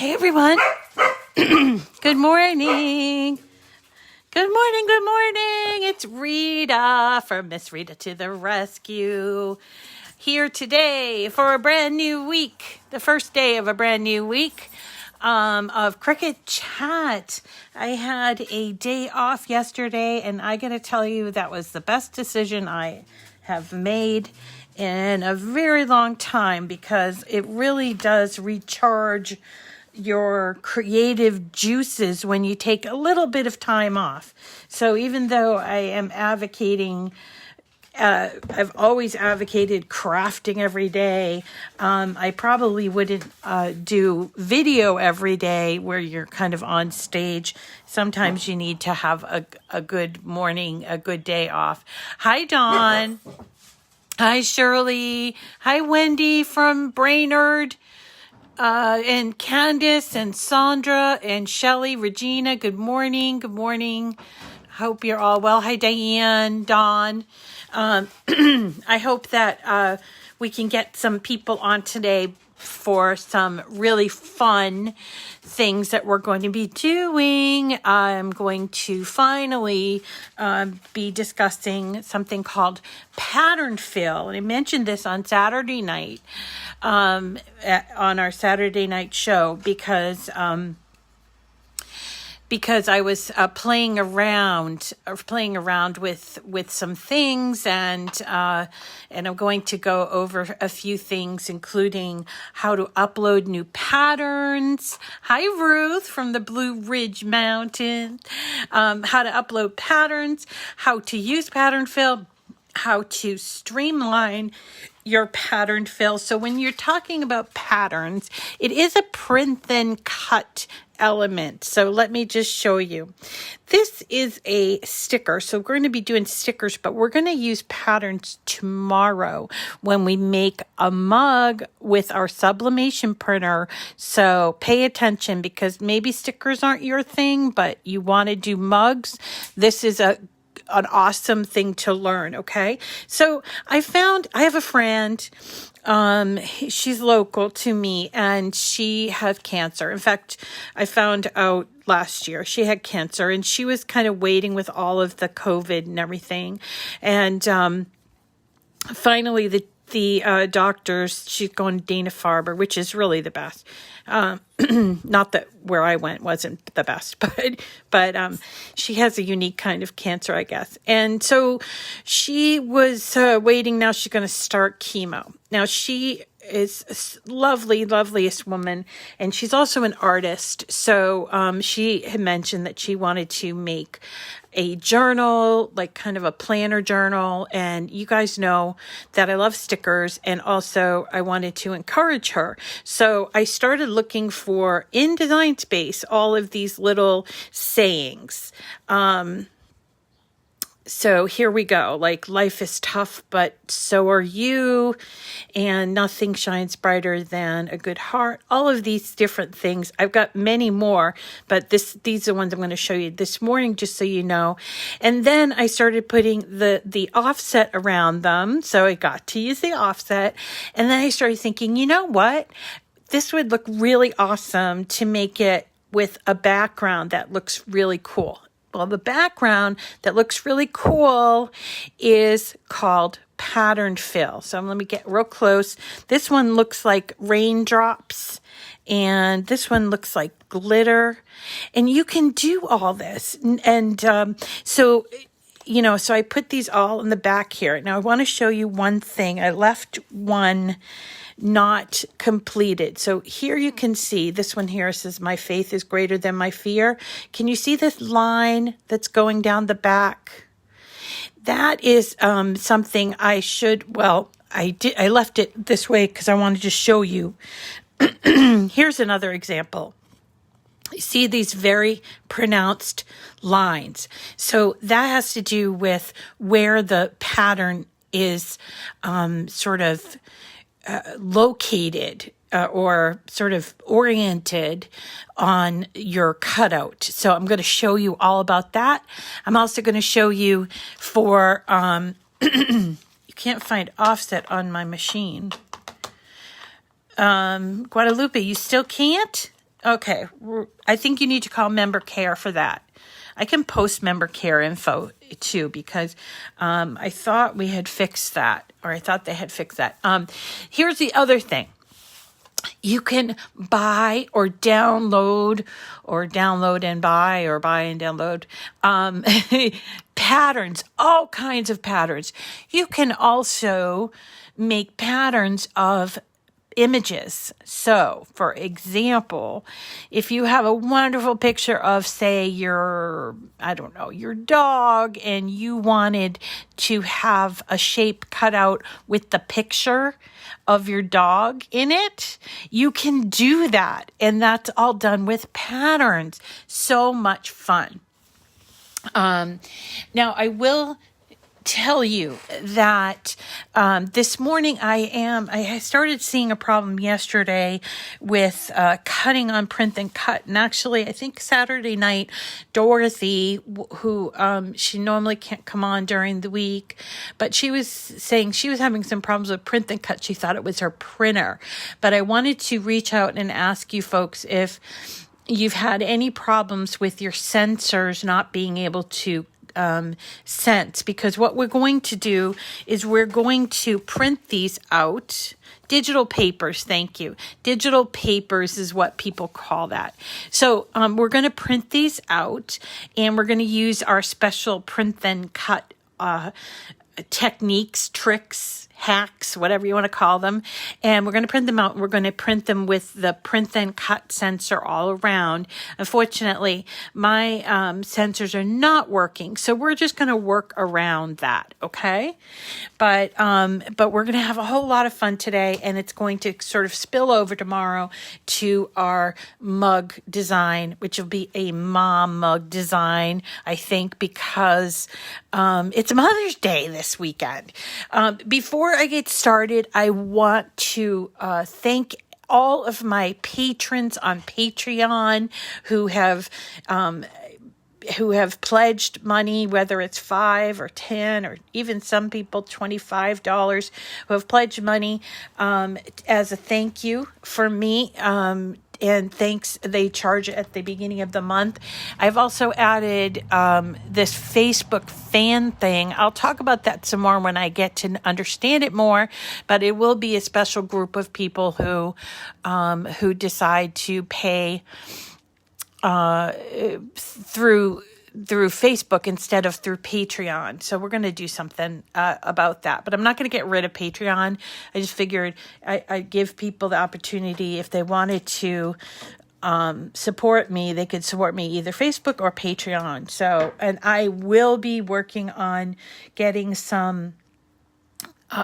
Hey everyone. Good morning. Good morning, good morning. It's Rita from Miss Rita to the rescue. Here today for a brand new week, the first day of a brand new week of Cricut Chat. I had a day off yesterday, and I gotta tell you that was the best decision I have made in a very long time, because it really does recharge your creative juices when you take a little bit of time off. So even though I am advocating, I've always advocated crafting every day, I probably wouldn't do video every day where you're kind of on stage. Sometimes you need to have a good morning, a good day off. Hi, Dawn. Hi, Shirley. Hi, Wendy from Brainerd. And Candace and Sandra and Shelly, Regina, good morning. Good morning. Hope you're all well. Hi, Diane, Dawn. I hope that we can get some people on today for some really fun things that we're going to be doing. I'm going to finally be discussing something called pattern fill. And I mentioned this on Saturday night, on our Saturday night show, because I was playing around with some things, and I'm going to go over a few things, including how to upload new patterns. Hi, Ruth from the Blue Ridge Mountain. How to upload patterns, how to use pattern fill, how to streamline your pattern fill. So when you're talking about patterns, it is a print then cut element. So let me just show you. This is a sticker. So we're going to be doing stickers, but we're going to use patterns tomorrow when we make a mug with our sublimation printer. So pay attention, because maybe stickers aren't your thing, but you want to do mugs. This is an awesome thing to learn. Okay. So I have a friend, she's local to me, and she had cancer. In fact, I found out last year she had cancer, and she was kind of waiting with all of the COVID and everything. And, finally the doctors, she's going to Dana-Farber, which is really the best. Not that where I went wasn't the best, but she has a unique kind of cancer, I guess. And so she was waiting. Now she's going to start chemo. Now she is a loveliest woman, and she's also an artist. So she had mentioned that she wanted to make a journal, like kind of a planner journal. And you guys know that I love stickers, and also I wanted to encourage her. So I started looking for, in Design Space, all of these little sayings. So here we go. Like, life is tough, but so are you. And nothing shines brighter than a good heart. All of these different things. I've got many more, but these are the ones I'm going to show you this morning, just so you know. And then I started putting the offset around them. So I got to use the offset. And then I started thinking, you know what? This would look really awesome to make it with a background that looks really cool. Well, the background that looks really cool is called pattern fill. So let me get real close. This one looks like raindrops, and this one looks like glitter. And you can do all this. And so I put these all in the back here. Now I want to show you one thing. I left one not completed. So here you can see this one here says, my faith is greater than my fear. Can you see this line that's going down the back? That is something I left it this way because I wanted to show you. Here's another example. You see these very pronounced lines. So that has to do with where the pattern is located or sort of oriented on your cutout. So I'm going to show you all about that. I'm also going to show you for, you can't find offset on my machine. Guadalupe, you still can't? Okay, I think you need to call member care for that. I can post member care info too, because I thought we had fixed that, or I thought they had fixed that. Here's the other thing. You can buy or download, or download and buy, or buy and download patterns, all kinds of patterns. You can also make patterns of images. So, for example, if you have a wonderful picture of, say, your dog, and you wanted to have a shape cut out with the picture of your dog in it, you can do that. And that's all done with patterns. So much fun. Now, I will tell you that this morning I started seeing a problem yesterday with cutting on Print and Cut. And actually, I think Saturday night, Dorothy, who she normally can't come on during the week, but she was saying she was having some problems with Print and Cut. She thought it was her printer. But I wanted to reach out and ask you folks if you've had any problems with your sensors not being able to sense, because what we're going to do is we're going to print these out. Digital papers, thank you. Digital papers is what people call that. So we're going to print these out, and we're going to use our special print then cut techniques, tricks, hacks, whatever you want to call them. And we're going to print them out. We're going to print them with the print then cut sensor all around. Unfortunately, my sensors are not working. So we're just going to work around that. Okay. But we're going to have a whole lot of fun today, and it's going to sort of spill over tomorrow to our mug design, which will be a mom mug design, I think, because it's Mother's Day this weekend. Before I get started, I want to thank all of my patrons on Patreon who have pledged money, whether it's $5 or $10 or even some people $25 who have pledged money as a thank you for me. And thanks, they charge at the beginning of the month. I've also added this Facebook fan thing. I'll talk about that some more when I get to understand it more, but it will be a special group of people who decide to pay through Facebook instead of through Patreon. So we're going to do something about that. But I'm not going to get rid of Patreon. I just figured I'd give people the opportunity, if they wanted to support me, they could support me either Facebook or Patreon. So, and I will be working on getting some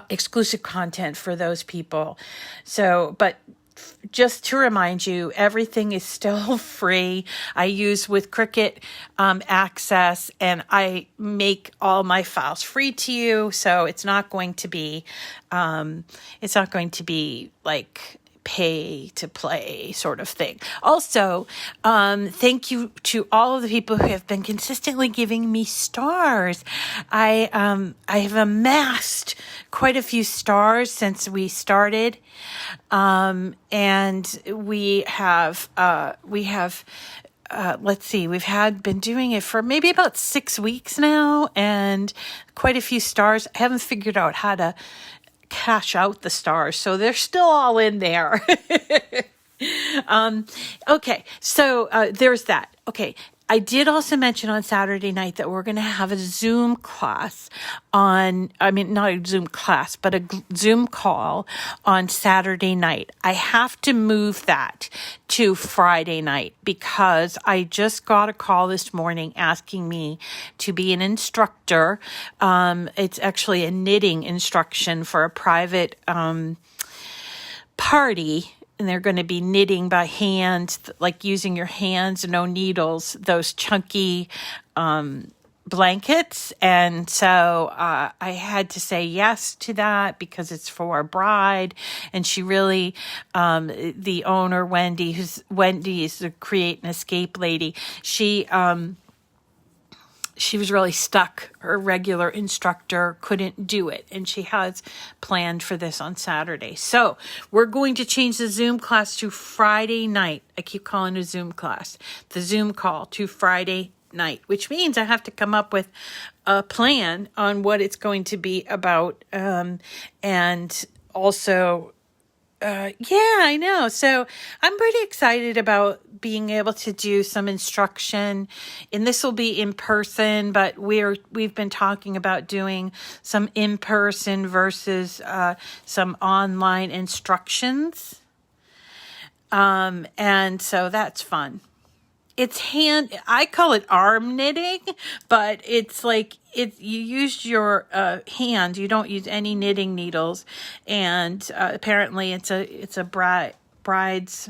exclusive content for those people. So, but just to remind you, everything is still free. I use with Cricut Access, and I make all my files free to you. So it's not going to be like pay to play sort of thing. Also, thank you to all of the people who have been consistently giving me stars. I have amassed quite a few stars since we started. And we have let's see, been doing it for maybe about 6 weeks now, and quite a few stars. I haven't figured out how to cash out the stars, so they're still all in there. Okay, so there's that. Okay, I did also mention on Saturday night that we're going to have a Zoom class not a Zoom class, but a Zoom call on Saturday night. I have to move that to Friday night because I just got a call this morning asking me to be an instructor. It's actually a knitting instruction for a private party. And they're going to be knitting by hand, like using your hands, no needles, those chunky blankets. And so I had to say yes to that because it's for a bride. And she really, the owner, Wendy is the Create and Escape lady. She she was really stuck. Her regular instructor couldn't do it, and she has planned for this on Saturday. So we're going to change the Zoom class to Friday night. I keep calling it a Zoom class. The Zoom call to Friday night, which means I have to come up with a plan on what it's going to be about. And also, yeah, I know. So I'm pretty excited about being able to do some instruction, and this will be in person, but we've been talking about doing some in person versus some online instructions. And so that's fun. It's I call it arm knitting, but it's like you use your hand. You don't use any knitting needles, and apparently it's a bride's,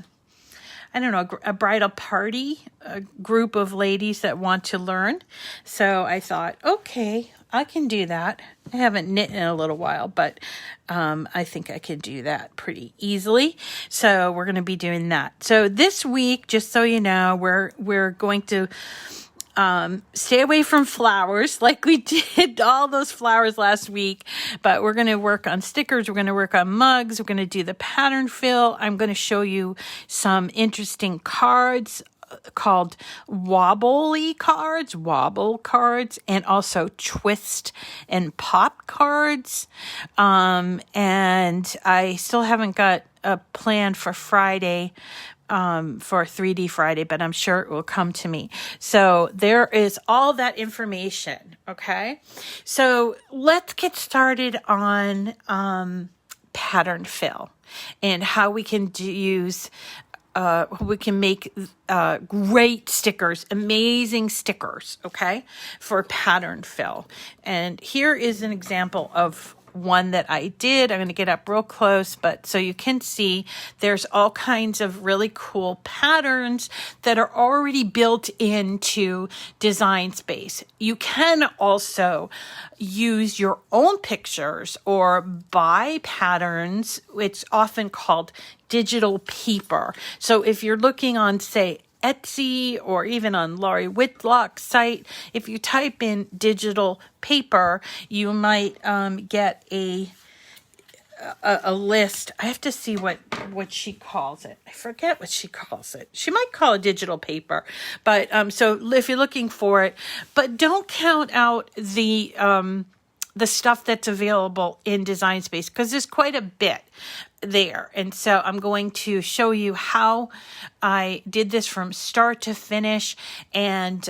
I don't know, a bridal party, a group of ladies that want to learn. So I thought, okay, I can do that. I haven't knit in a little while, but I think I can do that pretty easily. So we're going to be doing that. So this week, just so you know, we're going to stay away from flowers like we did all those flowers last week, but we're going to work on stickers. We're going to work on mugs. We're going to do the pattern fill. I'm going to show you some interesting cards called wobble cards, and also twist and pop cards. And I still haven't got a plan for Friday, for 3D Friday, but I'm sure it will come to me. So there is all that information. Okay. So let's get started on, pattern fill and how we can use we can make great stickers, amazing stickers, okay, for pattern fill. And here is an example of one that I did. I'm going to get up real close, but so you can see there's all kinds of really cool patterns that are already built into Design Space. You can also use your own pictures or buy patterns. It's often called digital paper. So if you're looking on, say, Etsy or even on Laurie Whitlock's site, if you type in digital paper, you might get a list. I have to see what she calls it. I forget what she calls it. She might call it digital paper, but so if you're looking for it, but don't count out the stuff that's available in Design Space, because there's quite a bit there. And so I'm going to show you how I did this from start to finish, and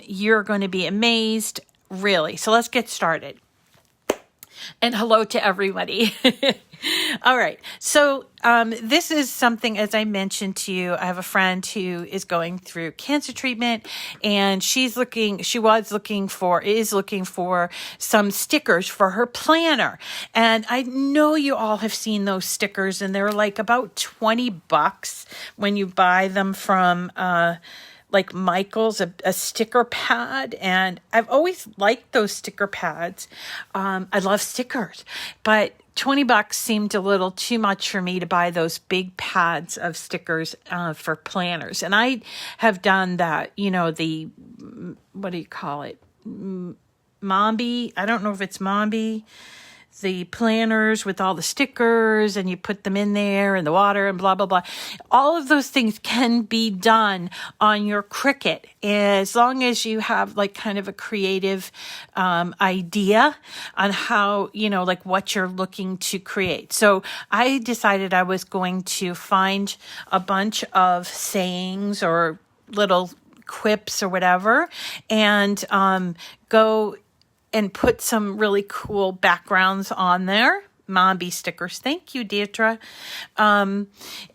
you're going to be amazed, really. So let's get started. And hello to everybody. All right. So this is something, as I mentioned to you, I have a friend who is going through cancer treatment, and is looking for some stickers for her planner. And I know you all have seen those stickers, and they're like about $20 when you buy them from like Michael's, a sticker pad. And I've always liked those sticker pads. I love stickers, but $20 seemed a little too much for me to buy those big pads of stickers for planners. And I have done that, the, what do you call it? Mombi. I don't know if it's Mombi. The planners with all the stickers, and you put them in there and the water and blah, blah, blah. All of those things can be done on your Cricut, as long as you have like kind of a creative idea on how, like what you're looking to create. So I decided I was going to find a bunch of sayings or little quips or whatever, and go and put some really cool backgrounds on there. Mombi stickers. Thank you, Deirdre. And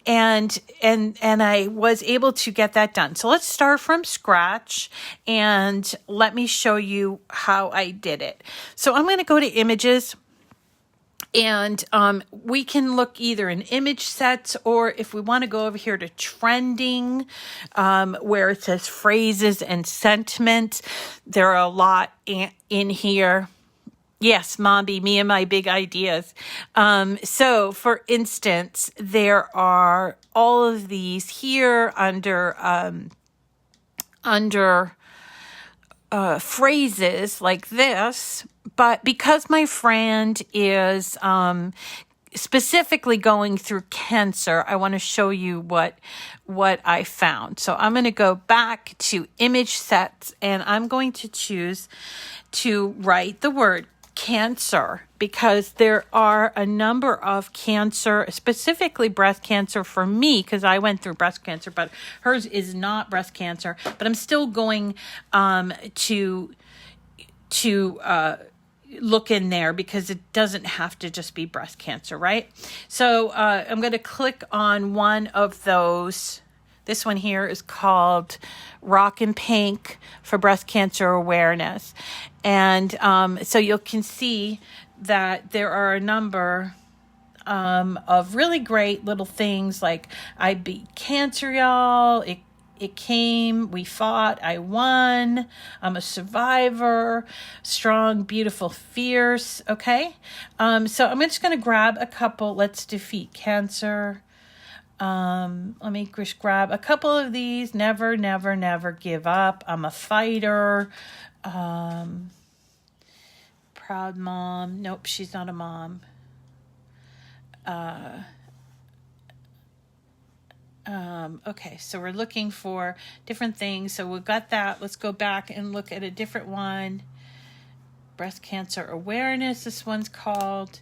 I was able to get that done. So let's start from scratch, and let me show you how I did it. So I'm going to go to images, and we can look either in image sets, or if we want to go over here to trending, where it says phrases and sentiment, there are a lot in here. Yes, Mombi, me and my big ideas. So for instance, there are all of these here under phrases like this, but because my friend is specifically going through cancer, I want to show you what I found. So I'm going to go back to image sets, and I'm going to choose to write the word cancer, because there are a number of cancer, specifically breast cancer for me, because I went through breast cancer, but hers is not breast cancer. But I'm still going to look in there, because it doesn't have to just be breast cancer, right? So I'm going to click on one of those. This one here is called Rock and Pink for Breast Cancer Awareness. And so you can see that there are a number of really great little things like I beat cancer, y'all. It came, we fought, I won, I'm a survivor, strong, beautiful, fierce, okay? So I'm just going to grab a couple. Let's defeat cancer. Let me just grab a couple of these. Never, never, never give up. I'm a fighter. Proud mom. Nope, she's not a mom. Okay, so we're looking for different things. So we've got that. Let's go back and look at a different one. Breast cancer awareness, this one's called.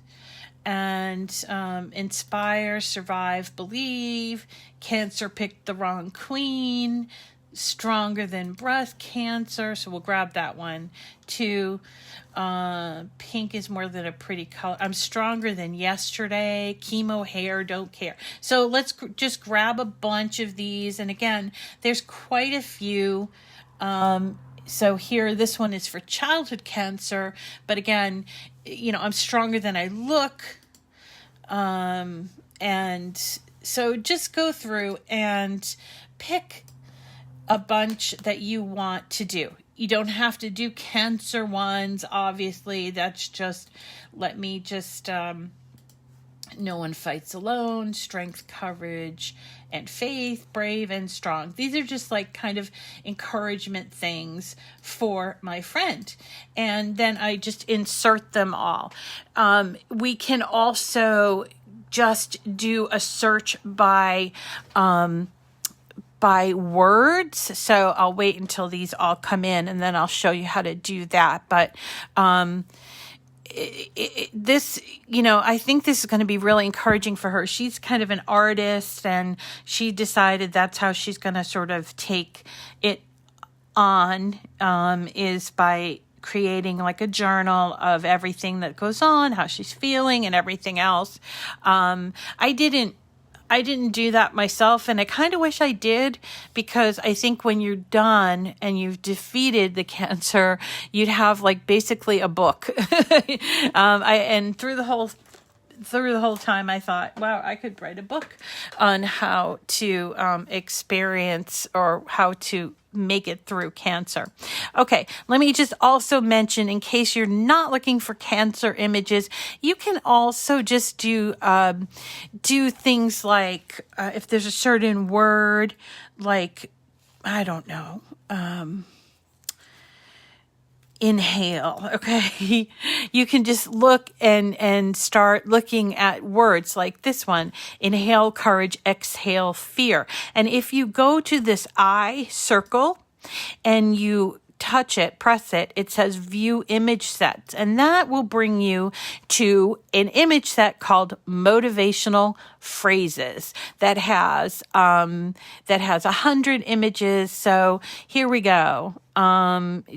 And inspire, survive, believe. Cancer picked the wrong queen. Stronger than breast cancer. So we'll grab that one too. Pink is more than a pretty color. I'm stronger than yesterday. Chemo hair, don't care. So let's just grab a bunch of these. And again, there's quite a few. So here, this one is for childhood cancer. But again, I'm stronger than I look. And so just go through and pick a bunch that you want to do. You don't have to do cancer ones, obviously. That's just, no one fights alone, strength, courage, and faith, brave and strong. These are just like kind of encouragement things for my friend. And then I just insert them all. We can also just do a search by words. So I'll wait until these all come in, and then I'll show you how to do that. But this, I think this is going to be really encouraging for her. She's kind of an artist, and she decided that's how she's going to sort of take it on, is by creating like a journal of everything that goes on, how she's feeling and everything else. I didn't do that myself, and I kind of wish I did, because I think when you're done and you've defeated the cancer, you'd have like basically a book. And through the whole time, I thought, wow, I could write a book on how to experience, or how to make it through cancer. Okay, let me just also mention, in case you're not looking for cancer images, you can also just do things like, if there's a certain word, like, I don't know, inhale. Okay. You can just look and start looking at words like this one: inhale, courage, exhale, fear. And if you go to this eye circle and you touch it, press it, it says view image sets. And that will bring you to an image set called Motivational Phrases that has 100 images. So here we go.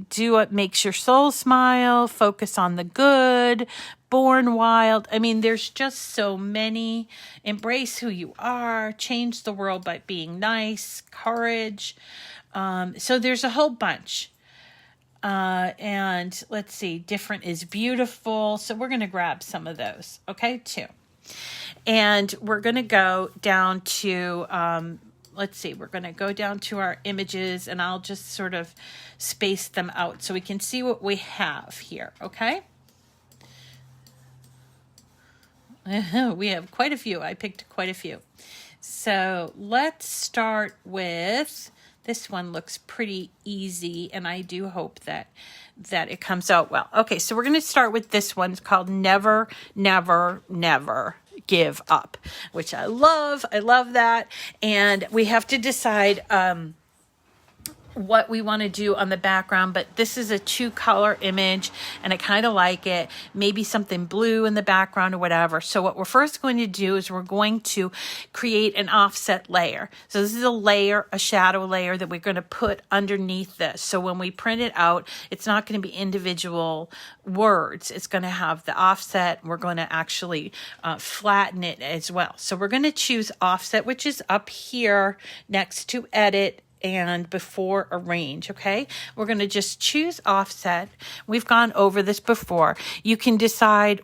Do what makes your soul smile, focus on the good, born wild. I mean, there's just so many. Embrace who you are, change the world by being nice, courage. So there's a whole bunch. And let's see, different is beautiful. So we're going to grab some of those. Okay, too. And we're going to go down to, we're going to go down to our images, and I'll just sort of space them out so we can see what we have here. Okay. We have quite a few. I picked quite a few. So let's start with This one looks pretty easy, and I do hope that it comes out well. Okay, so we're going to start with this one. It's called Never, Never, Never Give Up, which I love. I love that. And we have to decide what we want to do on the background, but this is a 2-color image and I kind of like it. Maybe something blue in the background or whatever. So what we're first going to do is we're going to create an offset layer. So this is a layer, a shadow layer that we're going to put underneath this. So when we print it out, it's not going to be individual words. It's going to have the offset. We're going to actually flatten it as well. So we're going to choose offset, which is up here next to edit and before arrange. Okay, we're going to just choose offset. We've gone over this before. You can decide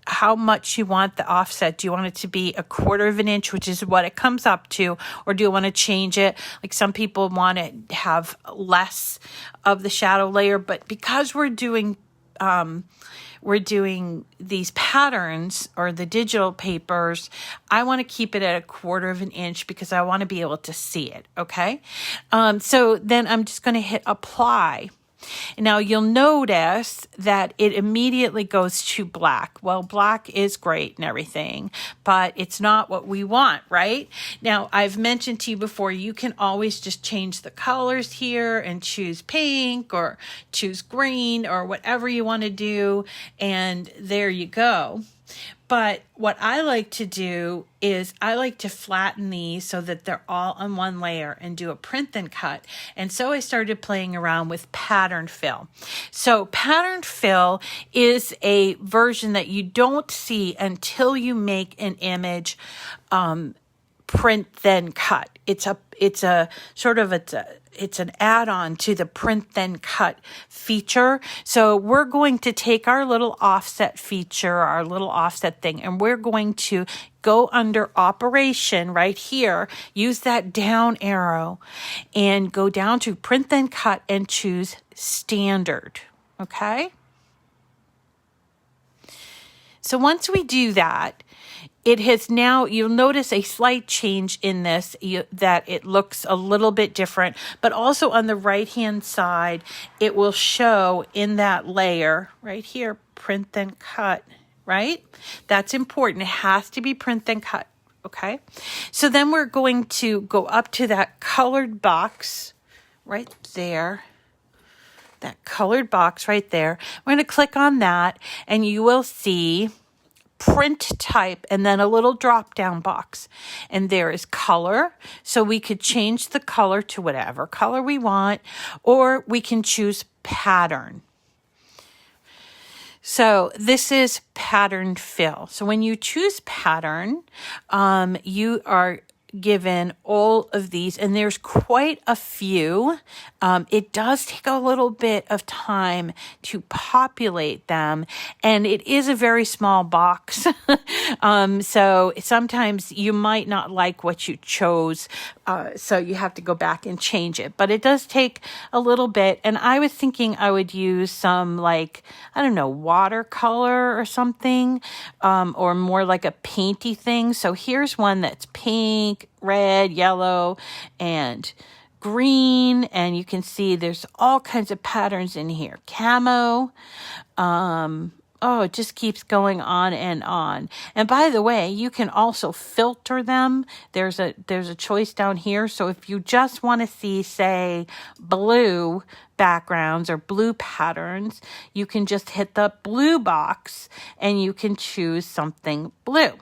how much you want the offset. Do you want it to be 1/4 of an inch, which is what it comes up to, or do you want to change it? Like some people want to have less of the shadow layer, but because we're doing these patterns or the digital papers, I want to keep it at 1/4 of an inch because I want to be able to see it. Okay. So then I'm just going to hit apply. Now you'll notice that it immediately goes to black. Well, black is great and everything, but it's not what we want, right? Now I've mentioned to you before, you can always just change the colors here and choose pink or choose green or whatever you want to do. And there you go. But what I like to do is I like to flatten these so that they're all on one layer and do a print then cut. And so I started playing around with pattern fill. So pattern fill is a version that you don't see until you make an image print then cut. It's an add-on to the print then cut feature. So we're going to take our little offset feature, our little offset thing, and we're going to go under operation right here, use that down arrow and go down to print then cut and choose standard. Okay. So once we do that, it has now, you'll notice a slight change in this, that it looks a little bit different, but also on the right-hand side, it will show in that layer right here, print then cut, right? That's important. It has to be print then cut, okay? So then we're going to go up to that colored box right there. That colored box right there. We're going to click on that and you will see print type and then a little drop down box, and there is color, so we could change the color to whatever color we want, or we can choose pattern. So this is pattern fill. So when you choose pattern, you are given all of these, and there's quite a few. It does take a little bit of time to populate them, and it is a very small box. So sometimes you might not like what you chose, so you have to go back and change it. But it does take a little bit, and I was thinking I would use some watercolor or something, or more like a painty thing. So here's one that's pink, red, yellow, and green, and you can see there's all kinds of patterns in here. Camo, it just keeps going on and on. And by the way, you can also filter them. There's a choice down here. So if you just want to see, say, blue backgrounds or blue patterns, you can just hit the blue box and you can choose something blue,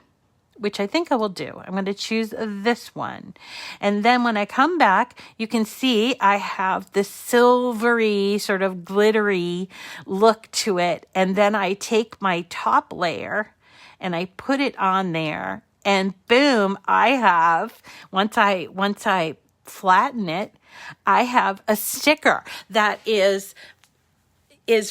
which I think I will do. I'm going to choose this one. And then when I come back, you can see I have this silvery, sort of glittery look to it. And then I take my top layer and I put it on there. And boom, I have, once I flatten it, I have a sticker that is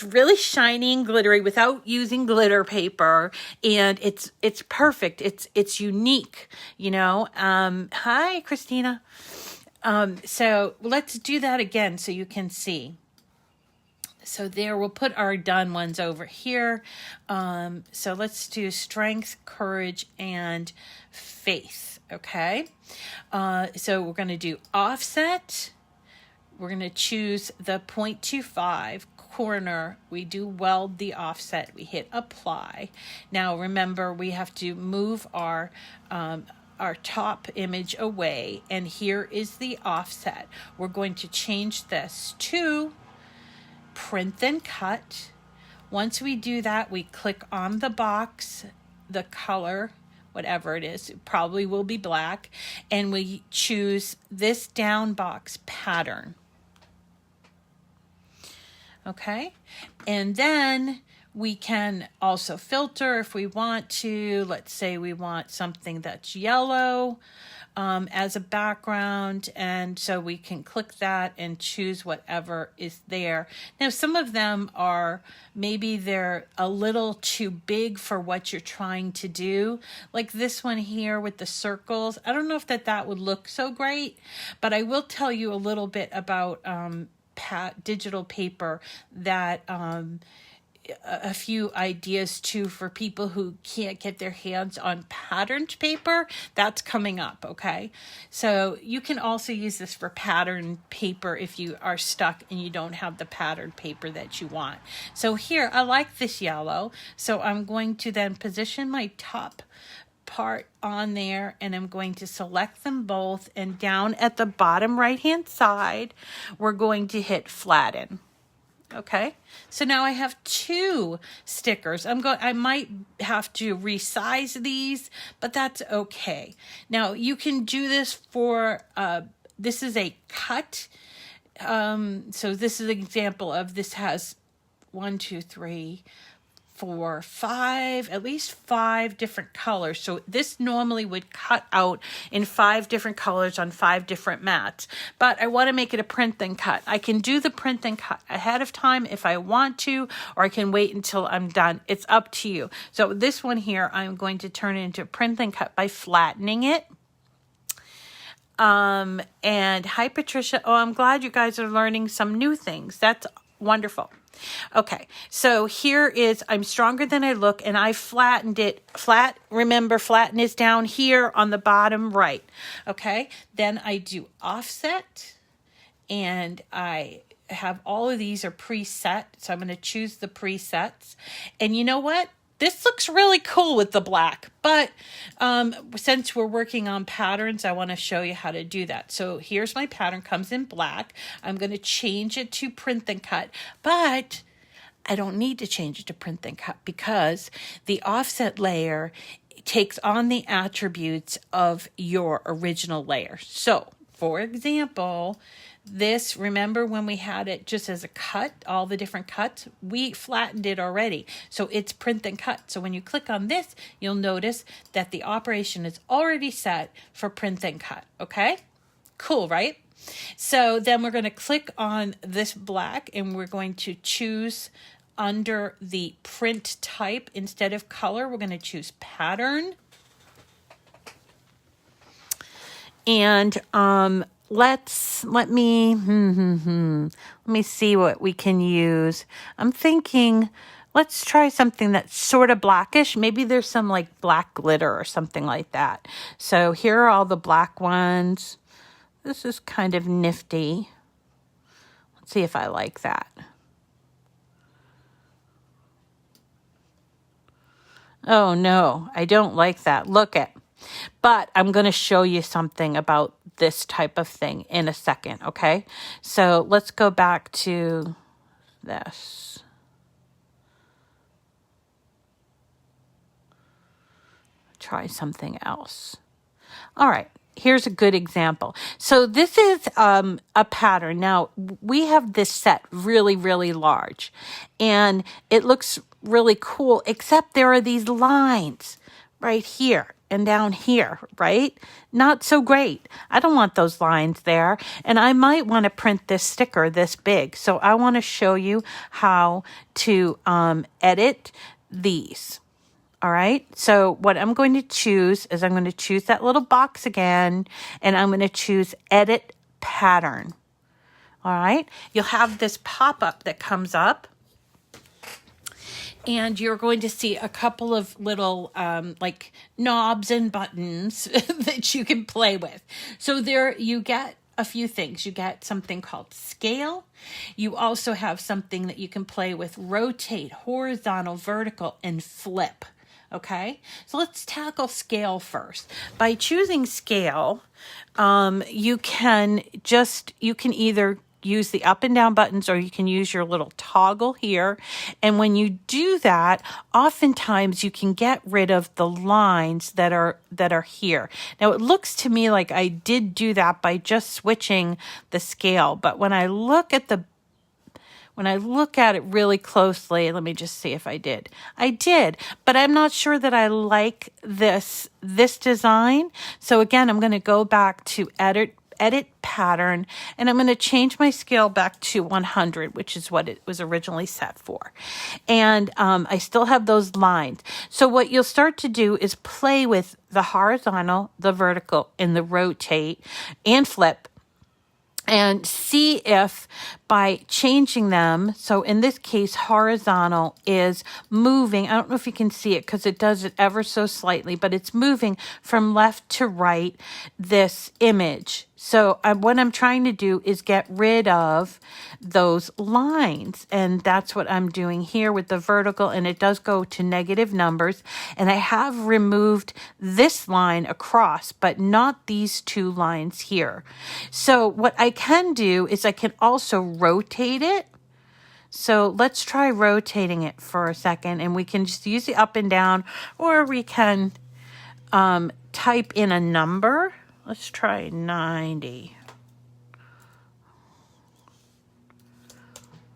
really shiny and glittery without using glitter paper, and it's perfect. It's unique, Hi, Christina. So let's do that again so you can see. So there, we'll put our done ones over here. So let's do strength, courage, and faith. Okay. So we're going to do offset. we're going to choose the 0.25 corner. We do weld the offset. We hit apply. Now remember, we have to move our top image away, and here is the offset. We're going to change this to print then cut. Once we do that, we click on the box, the color, whatever it is, it probably will be black, and we choose this down box pattern. Okay, and then we can also filter if we want to. Let's say we want something that's yellow as a background, and so we can click that and choose whatever is there. Now some of them are, maybe they're a little too big for what you're trying to do, like this one here with the circles. I don't know if that would look so great, but I will tell you a little bit about digital paper, that a few ideas too for people who can't get their hands on patterned paper. That's coming up, okay? So you can also use this for patterned paper if you are stuck and you don't have the patterned paper that you want. So here, I like this yellow, so I'm going to then position my top part on there, and I'm going to select them both, and down at the bottom right hand side we're going to hit flatten. Okay, so now I have two stickers. I might have to resize these, but that's okay. Now you can do this for this is a cut, so this is an example of, this has 1, 2, 3, 4, 5, at least 5 different colors. So this normally would cut out in 5 different colors on 5 different mats, but I want to make it a print then cut. I can do the print then cut ahead of time if I want to, or I can wait until I'm done. It's up to you. So this one here, I'm going to turn it into print then cut by flattening it. And hi Patricia. Oh, I'm glad you guys are learning some new things. That's wonderful. Okay, so here is, I'm stronger than I look, and I flattened it flat. Remember, flatten is down here on the bottom right. Okay, then I do offset, and I have all of these are preset, so I'm going to choose the presets. And you know what? This looks really cool with the black, but since we're working on patterns, I want to show you how to do that. So here's my pattern, comes in black. I'm going to change it to print then cut, but I don't need to change it to print then cut because the offset layer takes on the attributes of your original layer. So for example, this, remember when we had it just as a cut, all the different cuts, we flattened it already. So it's print then cut. So when you click on this, you'll notice that the operation is already set for print then cut. Okay, cool, right? So then we're going to click on this black, and we're going to choose under the print type, instead of color, we're going to choose pattern. And let me see what we can use. I'm thinking, let's try something that's sort of blackish. Maybe there's some like black glitter or something like that. So here are all the black ones. This is kind of nifty. Let's see if I like that. Oh no, I don't like that. Look at. But I'm going to show you something about this type of thing in a second, okay? So let's go back to this. Try something else. All right, here's a good example. So this is a pattern. Now, we have this set really, really large, and it looks really cool, except there are these lines right here and down here, right? Not so great. I don't want those lines there. And I might want to print this sticker this big. So I want to show you how to edit these. All right. So what I'm going to choose is I'm going to choose that little box again, and I'm going to choose edit pattern. All right. You'll have this pop-up that comes up, and you're going to see a couple of little like knobs and buttons that you can play with. So there you get a few things. You get something called scale. You also have something that you can play with: rotate, horizontal, vertical, and flip. Okay, so let's tackle scale first. By choosing scale, you can either use the up and down buttons, or you can use your little toggle here. And when you do that, oftentimes you can get rid of the lines that are here. Now it looks to me like I did do that by just switching the scale, but when I look at it really closely, let me just see if I did. I did, but I'm not sure that I like this design. So again, I'm going to go back to edit pattern, and I'm going to change my scale back to 100, which is what it was originally set for. And I still have those lines. So what you'll start to do is play with the horizontal, the vertical, and the rotate and flip, and see if by changing them, so in this case, horizontal is moving. I don't know if you can see it because it does it ever so slightly, but it's moving from left to right, this image. So what I'm trying to do is get rid of those lines, and that's what I'm doing here with the vertical, and it does go to negative numbers. And I have removed this line across, but not these two lines here. So what I can do is I can also rotate it. So let's try rotating it for a second, and we can just use the up and down, or we can type in a number. Let's try 90.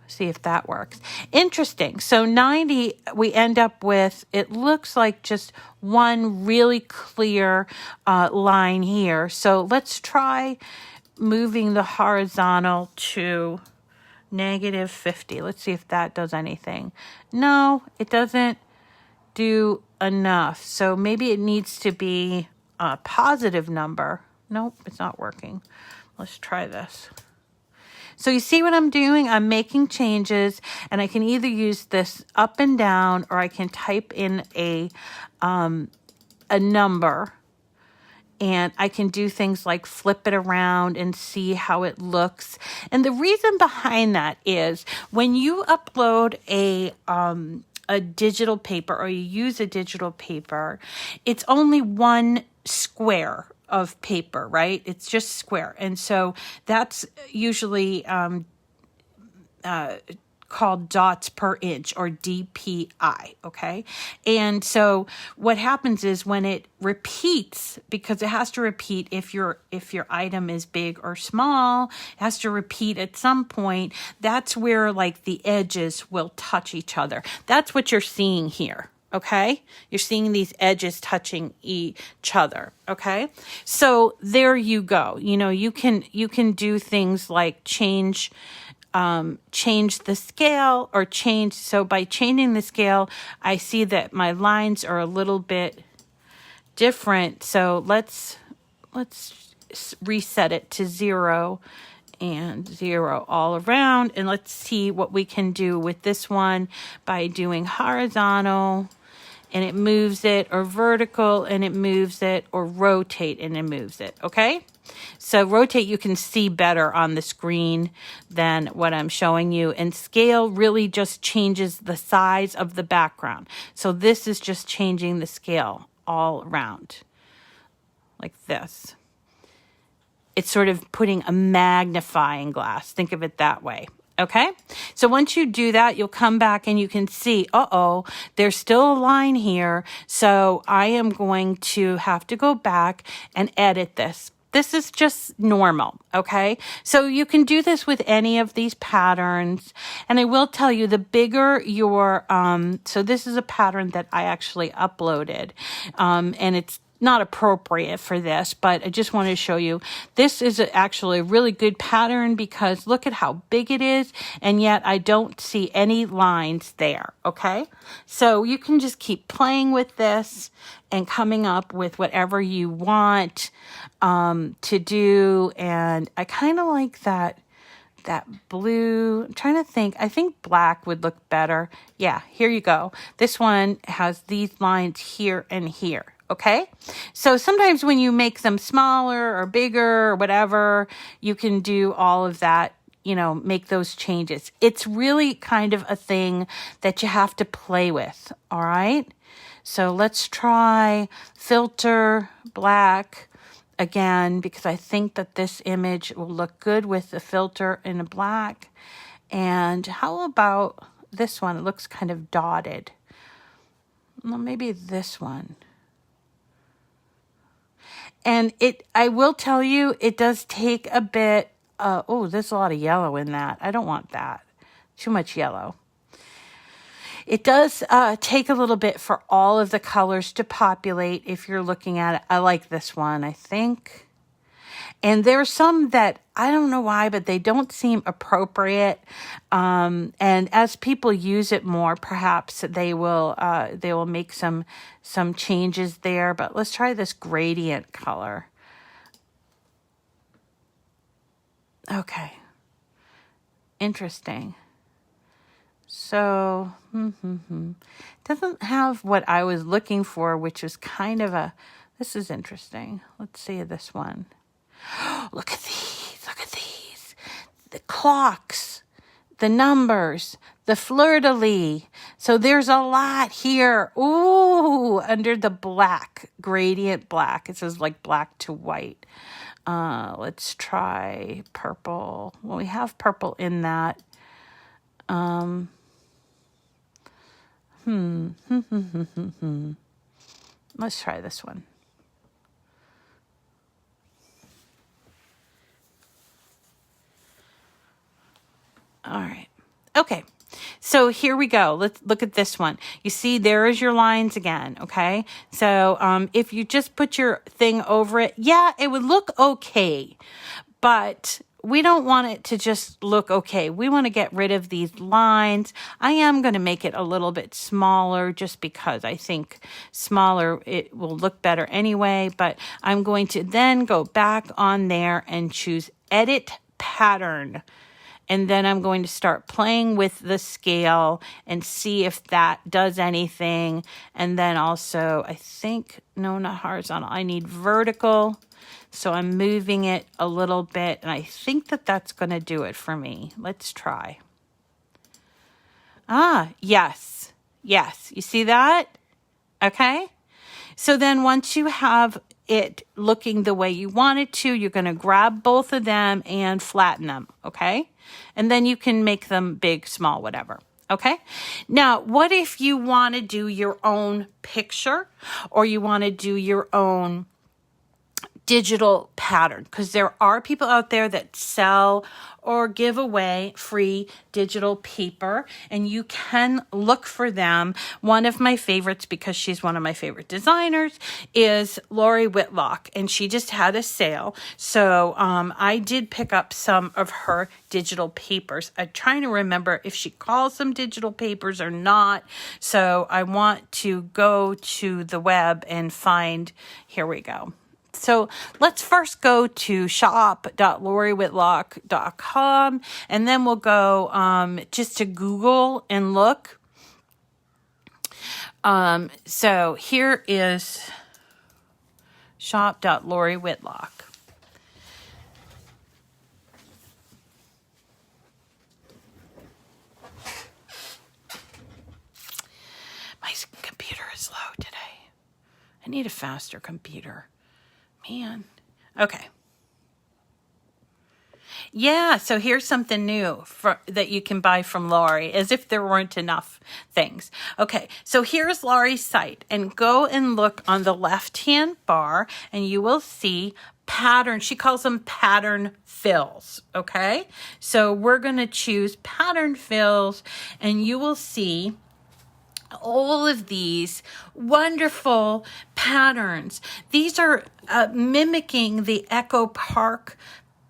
See if that works. Interesting. So 90, we end up with, it looks like just one really clear line here. So let's try moving the horizontal to negative 50. Let's see if that does anything. No, it doesn't do enough. So maybe it needs to be a positive number. Nope, it's not working. Let's try this. So you see what I'm doing? I'm making changes, and I can either use this up and down, or I can type in a number, and I can do things like flip it around and see how it looks. And the reason behind that is when you upload a digital paper, or you use a digital paper, it's only one square of paper, right? It's just square. And so that's usually called dots per inch, or DPI, okay? And so what happens is when it repeats, because it has to repeat if your item is big or small, it has to repeat at some point. That's where like the edges will touch each other. That's what you're seeing here. Okay, you're seeing these edges touching each other. Okay, so there you go. You know, you can do things like change the scale, or change. So by changing the scale, I see that my lines are a little bit different. So let's reset it to 0 and 0 all around, and let's see what we can do with this one by doing horizontal, and it moves it, or vertical, and it moves it, or rotate, and it moves it, okay? So rotate, you can see better on the screen than what I'm showing you, and scale really just changes the size of the background. So this is just changing the scale all around, like this. It's sort of putting a magnifying glass. Think of it that way. Okay, so once you do that, you'll come back and you can see, there's still a line here. So I am going to have to go back and edit this. This is just normal, okay? So you can do this with any of these patterns. And I will tell you, the bigger your, so this is a pattern that I actually uploaded, and it's not appropriate for this, but I just wanted to show you. This is actually a really good pattern because look at how big it is, and yet I don't see any lines there, okay? So you can just keep playing with this and coming up with whatever you want to do. And I kind of like that blue. I'm trying to think. I think black would look better. Yeah, here you go. This one has these lines here and here. Okay, so sometimes when you make them smaller or bigger or whatever, you can do all of that, make those changes. It's really kind of a thing that you have to play with, all right? So let's try filter black again, because I think that this image will look good with the filter in a black. And how about this one? It looks kind of dotted. Well, maybe this one. And I will tell you, it does take a bit. There's a lot of yellow in that. I don't want that. Too much yellow. It does take a little bit for all of the colors to populate if you're looking at it. I like this one, I think. And there are some that I don't know why, but they don't seem appropriate. And as people use it more, perhaps they will make some changes there. But let's try this gradient color. Okay. Interesting. So, doesn't have what I was looking for, which is kind of this is interesting. Let's see this one. Look at these. The clocks, the numbers, the fleur-de-lis. So there's a lot here. Ooh, under the black, gradient black. It says like black to white. Let's try purple. Well, we have purple in that. Let's try this one. All right. Okay. So here we go. Let's look at this one. You see, there is your lines again. Okay. So, if you just put your thing over it, yeah, it would look okay, but we don't want it to just look okay. We want to get rid of these lines. I am going to make it a little bit smaller just because I think smaller, it will look better anyway, but I'm going to then go back on there and choose edit pattern. And then I'm going to start playing with the scale and see if that does anything. And then also, I think, no, not horizontal. I need vertical. So I'm moving it a little bit. And I think that that's going to do it for me. Let's try. Yes. Yes. You see that? Okay. So then once you have it looking the way you want it to, you're going to grab both of them and flatten them. Okay. And then you can make them big, small, whatever. Okay. Now, what if you want to do your own picture or you want to do your own digital pattern? Because there are people out there that sell or give away free digital paper, and you can look for them. One of my favorites, because she's one of my favorite designers, is Lori Whitlock, and she just had a sale. So I did pick up some of her digital papers. I'm trying to remember if she calls them digital papers or not. So I want to go to the web and find, here we go. So let's first go to shop.loriwhitlock.com, and then we'll go just to Google and look. So here is shop.loriwhitlock. My computer is low today. I need a faster computer. Man. Okay. Yeah, so here's something new that you can buy from Lori, as if there weren't enough things. Okay, so here's Lori's site, and go and look on the left-hand bar, and you will see pattern. She calls them pattern fills, okay? So we're going to choose pattern fills, and you will see all of these wonderful patterns. These are mimicking the Echo Park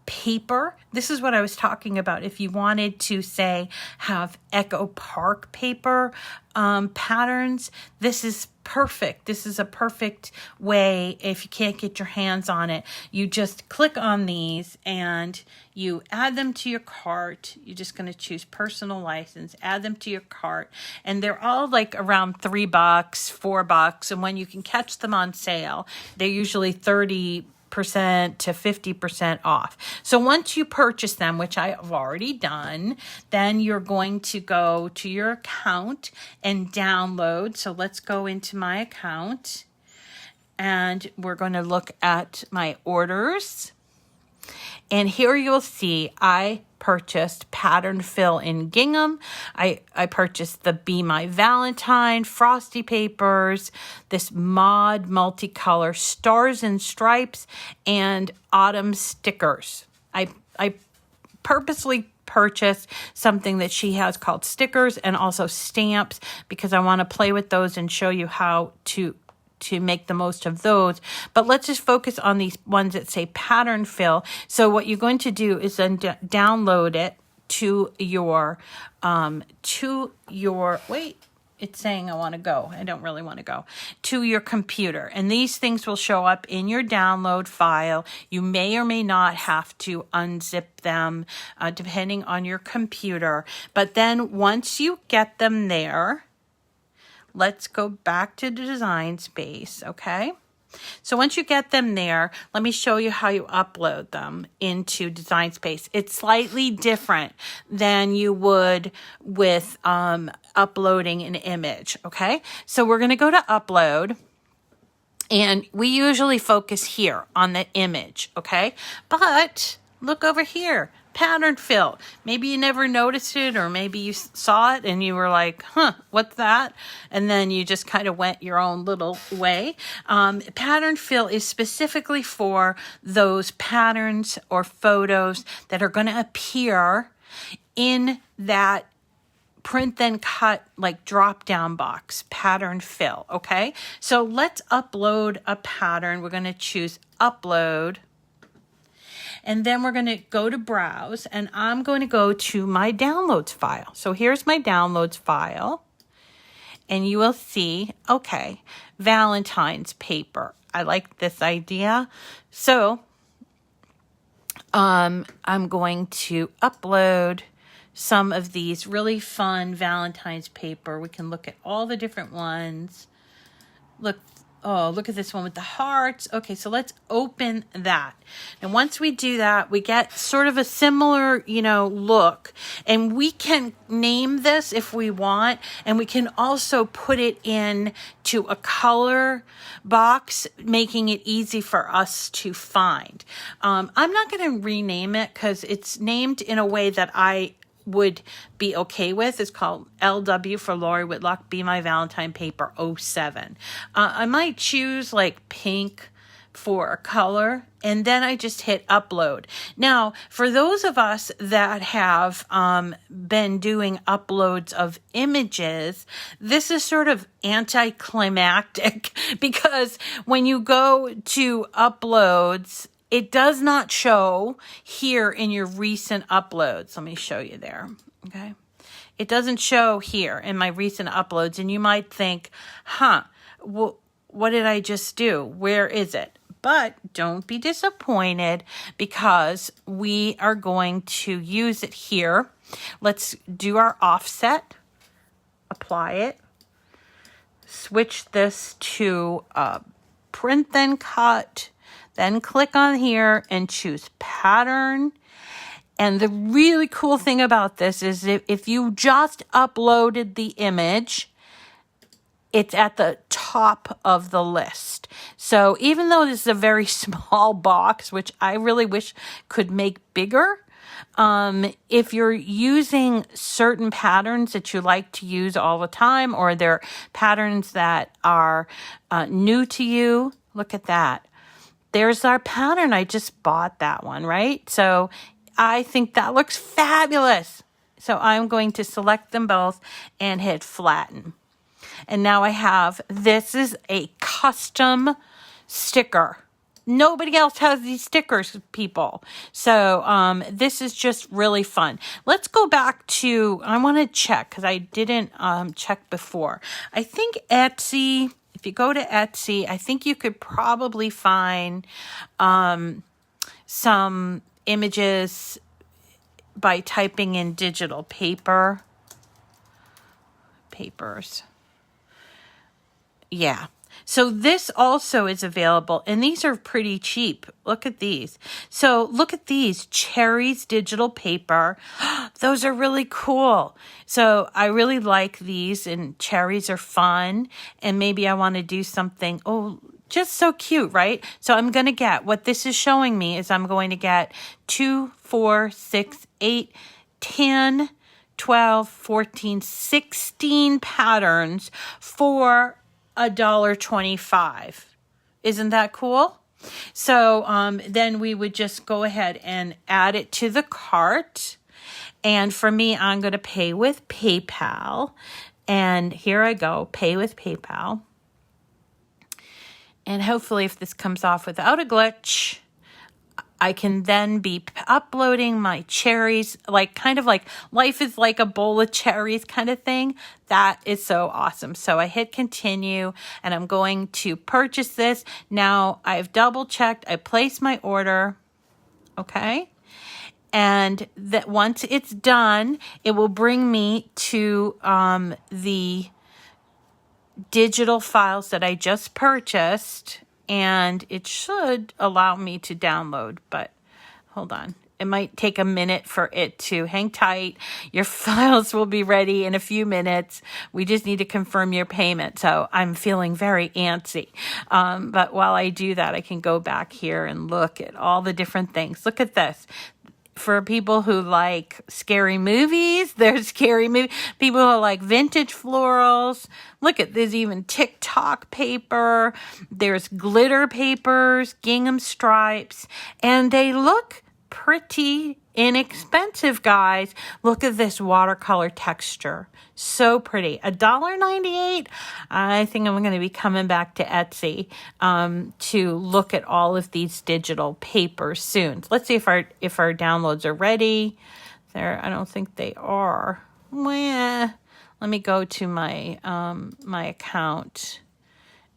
paper. This is what I was talking about. If you wanted to, say, have Echo Park paper patterns, this is perfect. This is a perfect way. If you can't get your hands on it, you just click on these and you add them to your cart. You're just going to choose personal license, add them to your cart, and they're all like around $3, $4. And when you can catch them on sale, they're usually 30% to 50% off. So once you purchase them, which I have already done, then you're going to go to your account and download. So let's go into my account and we're going to look at my orders. And here you'll see I purchased pattern fill in gingham. I purchased the Be My Valentine frosty papers, this mod multicolor stars and stripes, and autumn stickers. I purposely purchased something that she has called stickers and also stamps because I want to play with those and show you how to make the most of those. But let's just focus on these ones that say pattern fill. So what you're going to do is then download it to your wait, it's saying I want to go. I don't really want to go. To your computer. And these things will show up in your download file. You may or may not have to unzip them depending on your computer. But then once you get them there, let's go back to the Design Space, okay? So once you get them there, let me show you how you upload them into Design Space. It's slightly different than you would with uploading an image, okay? So we're going to go to Upload, and we usually focus here on the image, okay? But look over here. Pattern fill. Maybe you never noticed it, or maybe you saw it and you were like, what's that? And then you just kind of went your own little way. Pattern fill is specifically for those patterns or photos that are going to appear in that print then cut like drop down box, pattern fill. Okay. So let's upload a pattern. We're going to choose upload. And then we're going to go to browse, and I'm going to go to my downloads file. So here's my downloads file, and you will see, okay, Valentine's paper. I like this idea. So I'm going to upload some of these really fun Valentine's paper. We can look at all the different ones. Look at this one with the hearts. Okay, so let's open that. And once we do that, we get sort of a similar, look. And we can name this if we want. And we can also put it in to a color box, making it easy for us to find. I'm not going to rename it because it's named in a way that I would be okay with. It's called LW for Lori Whitlock, Be My Valentine Paper 07. I might choose like pink for a color, and then I just hit upload. Now, for those of us that have been doing uploads of images, this is sort of anticlimactic because when you go to uploads, it does not show here in your recent uploads. Let me show you there, okay? It doesn't show here in my recent uploads, and you might think, well, what did I just do? Where is it? But don't be disappointed because we are going to use it here. Let's do our offset, apply it, switch this to print then cut. Then click on here and choose pattern. And the really cool thing about this is if you just uploaded the image, it's at the top of the list. So even though this is a very small box, which I really wish could make bigger, if you're using certain patterns that you like to use all the time, or they're patterns that are new to you, look at that. There's our pattern. I just bought that one, right? So I think that looks fabulous. So I'm going to select them both and hit flatten. And now I have, this is a custom sticker. Nobody else has these stickers, people. So this is just really fun. Let's go back to, I want to check because I didn't check before. I think Etsy, if you go to Etsy, I think you could probably find some images by typing in digital papers. Yeah. So this also is available, and these are pretty cheap. Look at these. So look at these, cherries digital paper. Those are really cool. So I really like these, and cherries are fun, and maybe I want to do something, just so cute, right? So I'm going to get, what this is showing me is I'm going to get 2, 4, 6, 8, 10, 12, 14, 16 patterns for $1.25. Isn't that cool? So then we would just go ahead and add it to the cart. And for me, I'm going to pay with PayPal. And here I go, pay with PayPal. And hopefully if this comes off without a glitch, I can then be uploading my cherries, kind of like life is like a bowl of cherries kind of thing. That is so awesome. So I hit continue, and I'm going to purchase this. Now I've double checked. I placed my order. Okay. And that once it's done, it will bring me to the digital files that I just purchased. And it should allow me to download, but hold on. It might take a minute for it to hang tight. Your files will be ready in a few minutes. We just need to confirm your payment. So I'm feeling very antsy. But while I do that, I can go back here and look at all the different things. Look at this. For people who like scary movies, there's scary movie. People who like vintage florals. Look at, there's even TikTok paper. There's glitter papers, gingham stripes, and they look pretty inexpensive, guys. Look at this watercolor texture. So pretty. $1.98. I think I'm going to be coming back to Etsy to look at all of these digital papers soon. Let's see if our downloads are ready. There, I don't think they are. Well, let me go to my my account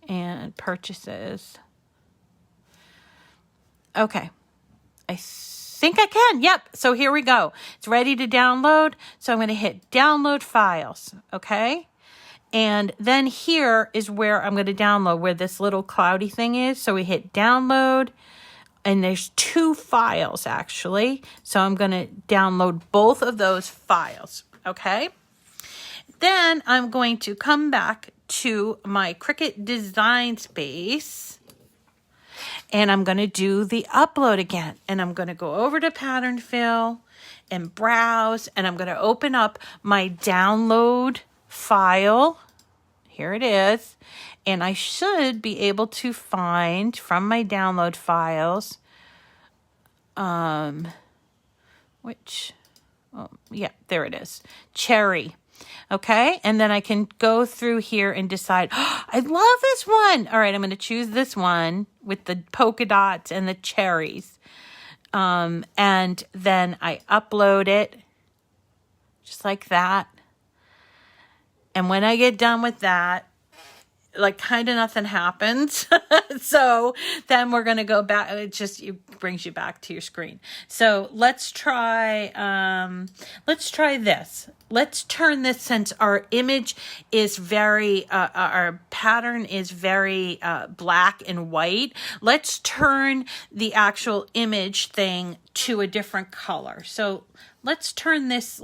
and purchases. Okay. I think I can. Yep. So here we go. It's ready to download. So I'm going to hit download files. Okay. And then here is where I'm going to download, where this little cloudy thing is. So we hit download, and there's 2 files actually. So I'm going to download both of those files. Okay. Then I'm going to come back to my Cricut Design Space. And I'm going to do the upload again. And I'm going to go over to Pattern Fill and browse. And I'm going to open up my download file. Here it is. And I should be able to find from my download files, yeah, there it is. Cherry. Okay, and then I can go through here and decide, I love this one. All right, I'm going to choose this one with the polka dots and the cherries. And then I upload it just like that. And when I get done with that, kind of nothing happens. So then we're going to go back. It brings you back to your screen. So let's try this. Let's turn this, since our image is our pattern is very black and white. Let's turn the actual image thing to a different color. So let's turn this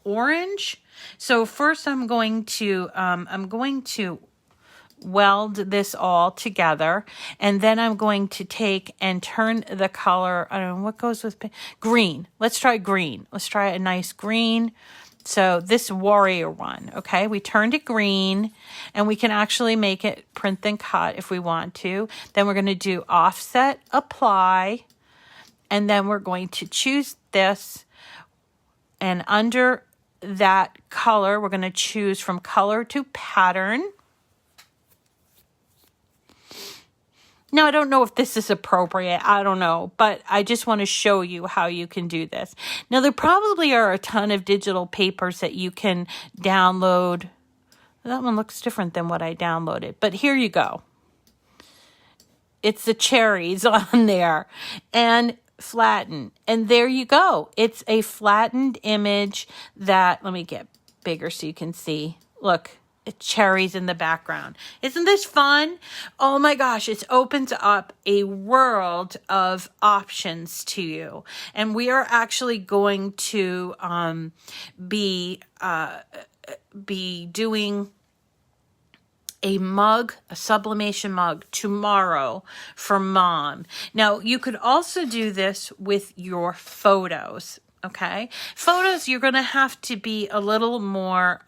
orange. So first I'm going to weld this all together, and then I'm going to take and turn the color, I don't know what goes with green. Let's try green. Let's try a nice green. So this warrior one, okay, we turned it green, and we can actually make it print and cut if we want to. Then we're going to do offset, apply, and then we're going to choose this, and under that color, we're going to choose from color to pattern. Now, I don't know if this is appropriate. I don't know, but I just want to show you how you can do this. Now, there probably are a ton of digital papers that you can download. That one looks different than what I downloaded, but here you go. It's the cherries on there and flatten. And there you go. It's a flattened image that, let me get bigger so you can see. Look. Cherries in the background. Isn't this fun? Oh my gosh, it opens up a world of options to you. And we are actually going to be doing a mug, a sublimation mug tomorrow for Mom. Now, you could also do this with your photos, okay? Photos, you're going to have to be a little more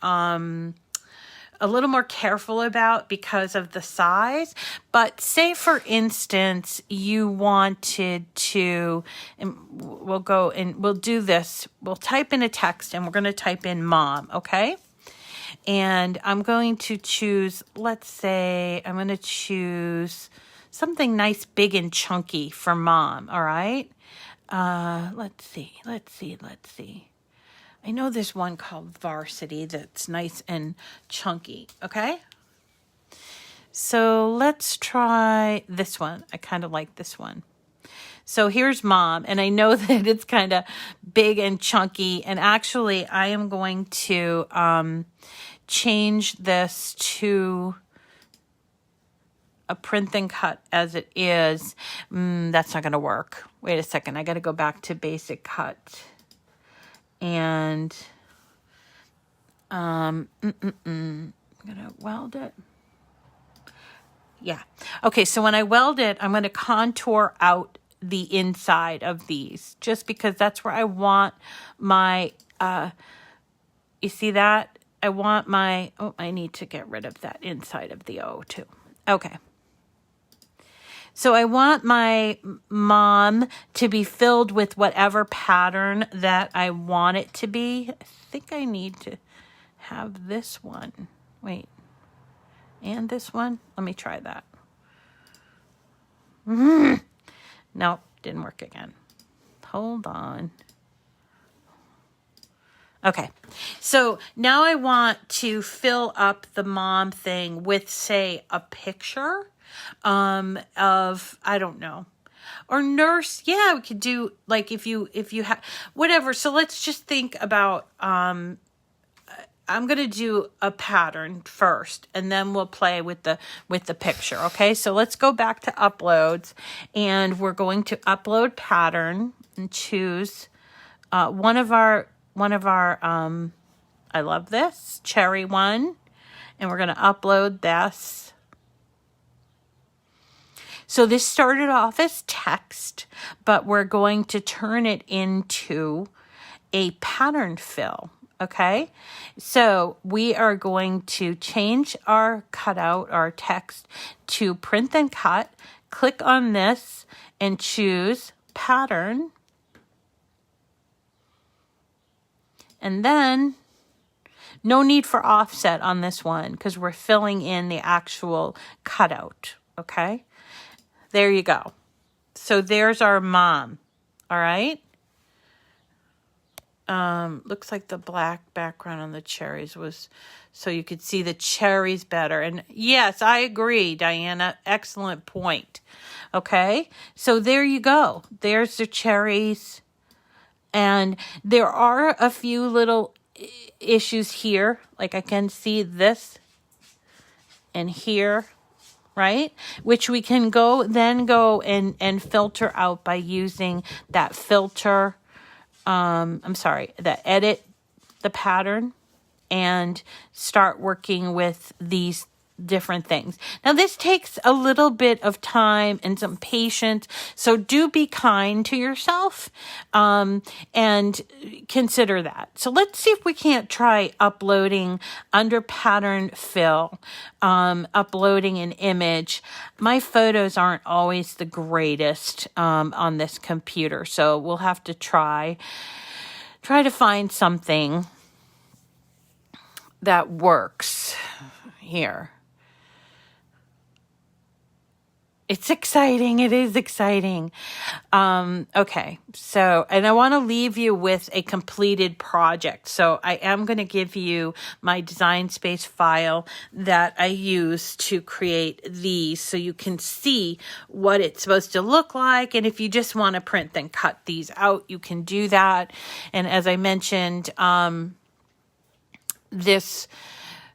careful about because of the size. But say, for instance, you wanted to, and we'll do this. We'll type in a text and we're going to type in Mom, okay? And I'm going to choose, let's say, I'm going to choose something nice, big and chunky for Mom, all right? Let's see. I know there's one called Varsity that's nice and chunky, okay? So let's try this one. I kind of like this one. So here's Mom, and I know that it's kind of big and chunky, and actually I am going to change this to a print and cut as it is. That's not going to work. Wait a second. I got to go back to basic cut. And I'm going to weld it. Yeah. Okay, so when I weld it, I'm going to contour out the inside of these just because that's where I want my, you see that? I want my, I need to get rid of that inside of the O too. Okay. So I want my Mom to be filled with whatever pattern that I want it to be. I think I need to have this one. Wait. And this one? Let me try that. Nope, didn't work again. Hold on. Okay, so now I want to fill up the Mom thing with, say, a picture of, I don't know, or nurse. Yeah, we could do, like, if you have whatever. So let's just think about, I'm going to do a pattern first and then we'll play with the picture. Okay. So let's go back to uploads and we're going to upload pattern and choose, one of our, I love this cherry one, and we're going to upload this. So this started off as text, but we're going to turn it into a pattern fill, okay? So we are going to change our cutout, our text, to print and cut. Click on this and choose pattern. And then no need for offset on this one because we're filling in the actual cutout, okay? There you go. So there's our Mom, all right? Looks like the black background on the cherries was so you could see the cherries better. And yes, I agree, Diana. Excellent point. Okay, so there you go. There's the cherries. And there are a few little issues here. Like I can see this and here, right? Which we can go and filter out by using that filter. The edit the pattern and start working with these different things. Now this takes a little bit of time and some patience, so do be kind to yourself and consider that. So let's see if we can't try uploading under pattern fill, uploading an image. My photos aren't always the greatest on this computer, so we'll have to try to find something that works here. It's exciting. It is exciting. Okay. So, and I want to leave you with a completed project. So I am going to give you my Design Space file that I use to create these so you can see what it's supposed to look like. And if you just want to print and cut these out, you can do that. And as I mentioned,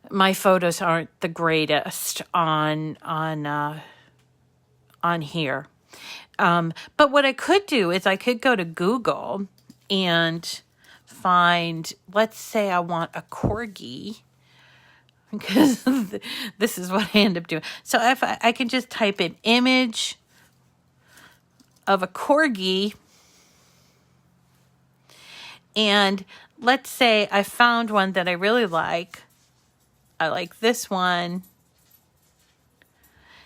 my photos aren't the greatest on here. But what I could do is I could go to Google and find, let's say I want a corgi, because this is what I end up doing. So if I can just type in image of a corgi, and let's say I found one that I really like. I like this one.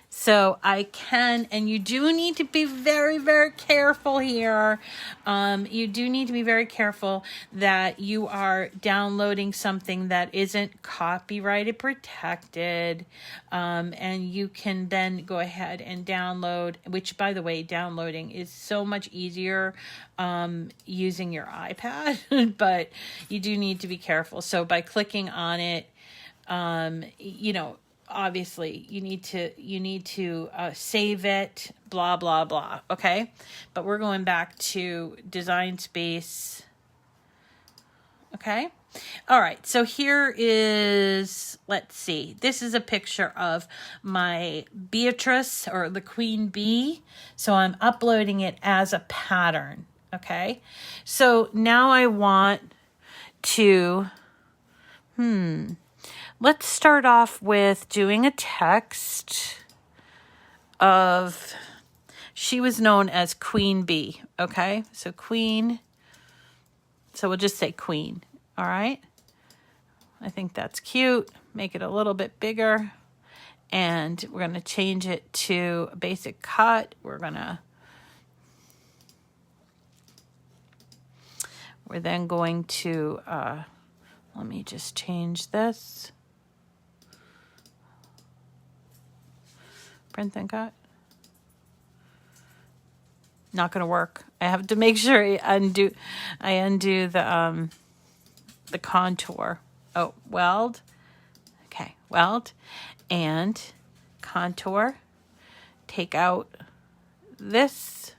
So I can, and you do need to be very, very careful here. You do need to be very careful that you are downloading something that isn't copyrighted protected. And you can then go ahead and download, which by the way, downloading is so much easier using your iPad, but you do need to be careful. So by clicking on it, obviously you need to save it, blah, blah, blah. Okay. But we're going back to Design Space. Okay. All right. So here is, let's see, this is a picture of my Beatrice, or the Queen Bee. So I'm uploading it as a pattern. Okay. So now I want to, let's start off with doing a text of, she was known as Queen Bee, okay? So Queen, so we'll just say Queen, all right? I think that's cute. Make it a little bit bigger. And we're going to change it to a basic cut. We're then going to, let me just change this. Print and cut. Not going to work. I have to make sure I undo the contour. Oh, weld. Okay, weld and contour. Take out this.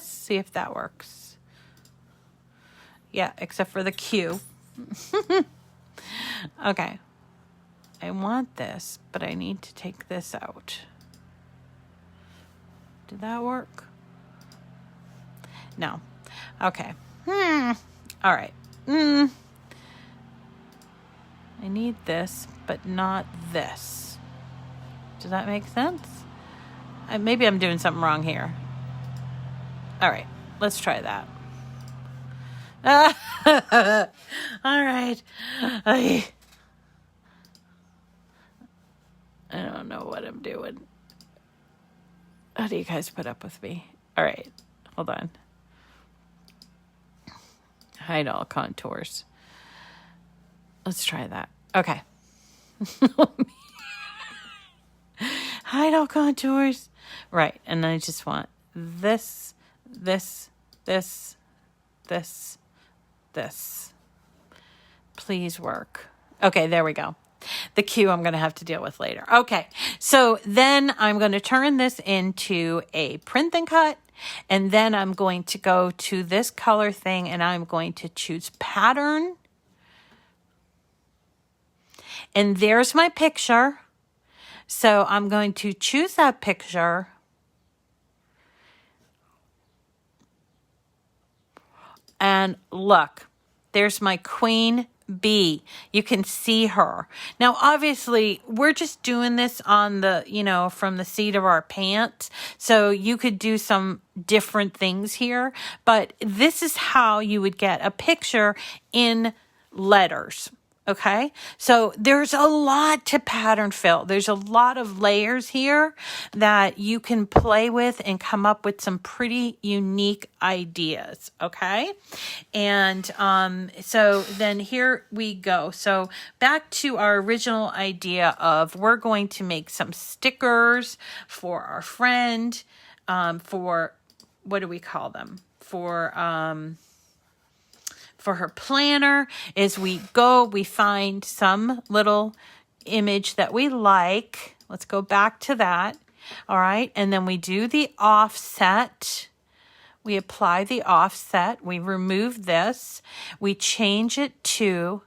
See if that works. Yeah, except for the Q. Okay. I want this, but I need to take this out. Did that work? No. Okay. All right. I need this, but not this. Does that make sense? Maybe I'm doing something wrong here. All right. Let's try that. All right. I don't know what I'm doing. How do you guys put up with me? All right. Hold on. Hide all contours. Let's try that. Okay. Hide all contours. Right. And then I just want this. Please work. Okay, there we go. The Q I'm going to have to deal with later. Okay, so then I'm going to turn this into a print and cut, and then I'm going to go to this color thing, and I'm going to choose pattern. And there's my picture. So I'm going to choose that picture. And look, there's my Queen Bee. You can see her. Now, obviously, we're just doing this on the, from the seat of our pants. So you could do some different things here. But this is how you would get a picture in letters. Okay, so there's a lot to pattern fill. There's a lot of layers here that you can play with and come up with some pretty unique ideas. Okay, and so then here we go. So back to our original idea of we're going to make some stickers for our friend, for what do we call them? For her planner. Is we find some little image that we like. Let's go back to that. All right. And then we do the offset. We apply the offset. We remove this. We change it to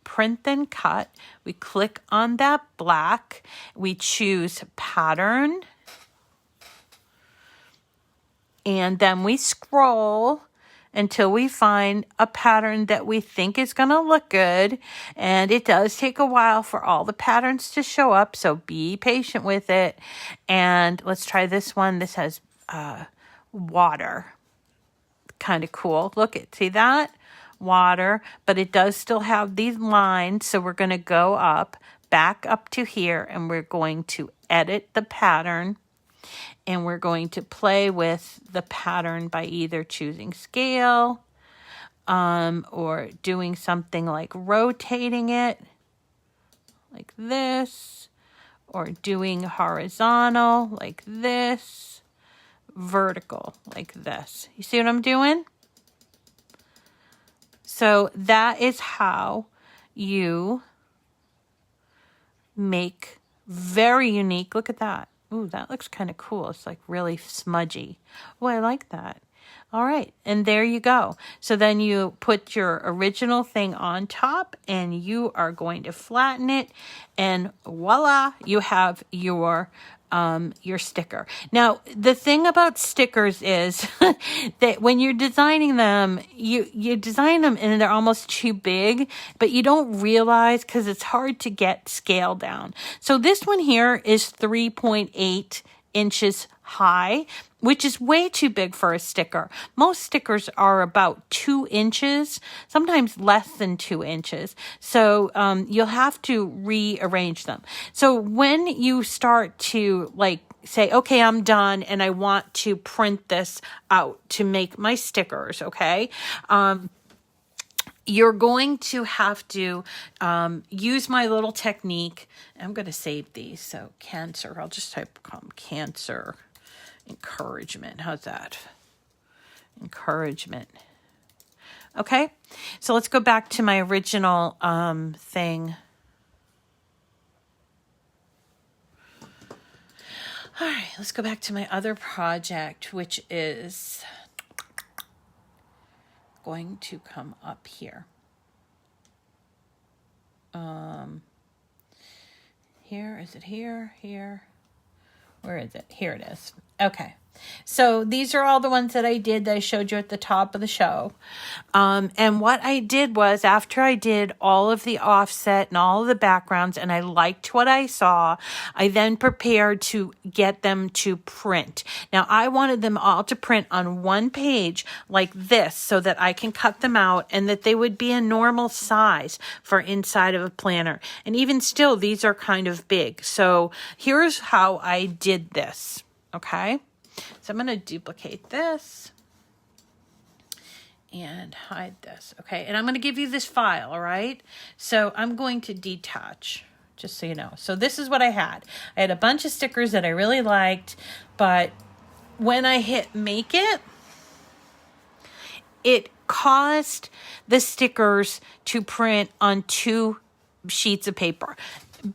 print then cut. We click on that black. We choose pattern. And then we scroll until we find a pattern that we think is going to look good. And it does take a while for all the patterns to show up, so be patient with it. And let's try this one. This has water. Kind of cool. Look at, see that? Water, but it does still have these lines, so we're going to go back up to here, and we're going to edit the pattern. And we're going to play with the pattern by either choosing scale or doing something like rotating it like this, or doing horizontal like this, vertical like this. You see what I'm doing? So that is how you make very unique. Look at that. Ooh, that looks kind of cool. It's like really smudgy. Oh, I like that. All right. And there you go. So then you put your original thing on top and you are going to flatten it. And voila, you have your sticker. Now, the thing about stickers is that when you're designing them, you design them and they're almost too big, but you don't realize because it's hard to get scale down. So this one here is 3.8 inches high, which is way too big for a sticker. Most stickers are about 2 inches, sometimes less than 2 inches. So you'll have to rearrange them. So when you start to say, okay, I'm done and I want to print this out to make my stickers, okay? You're going to have to use my little technique. I'm going to save these. So cancer, I'll just type cancer encouragement. How's that? Encouragement. Okay, so let's go back to my original thing. All right, let's go back to my other project, which is going to come up here. Here, is it here? Here? Where is it? Here it is. Okay. So these are all the ones that I did that I showed you at the top of the show. And what I did was after I did all of the offset and all of the backgrounds and I liked what I saw, I then prepared to get them to print. Now I wanted them all to print on one page like this so that I can cut them out and that they would be a normal size for inside of a planner. And even still, these are kind of big. So here's how I did this. Okay. So I'm going to duplicate this and hide this. Okay. And I'm going to give you this file. All right. So I'm going to detach, just so you know. So this is what I had. I had a bunch of stickers that I really liked, but when I hit make it, it caused the stickers to print on 2 sheets of paper.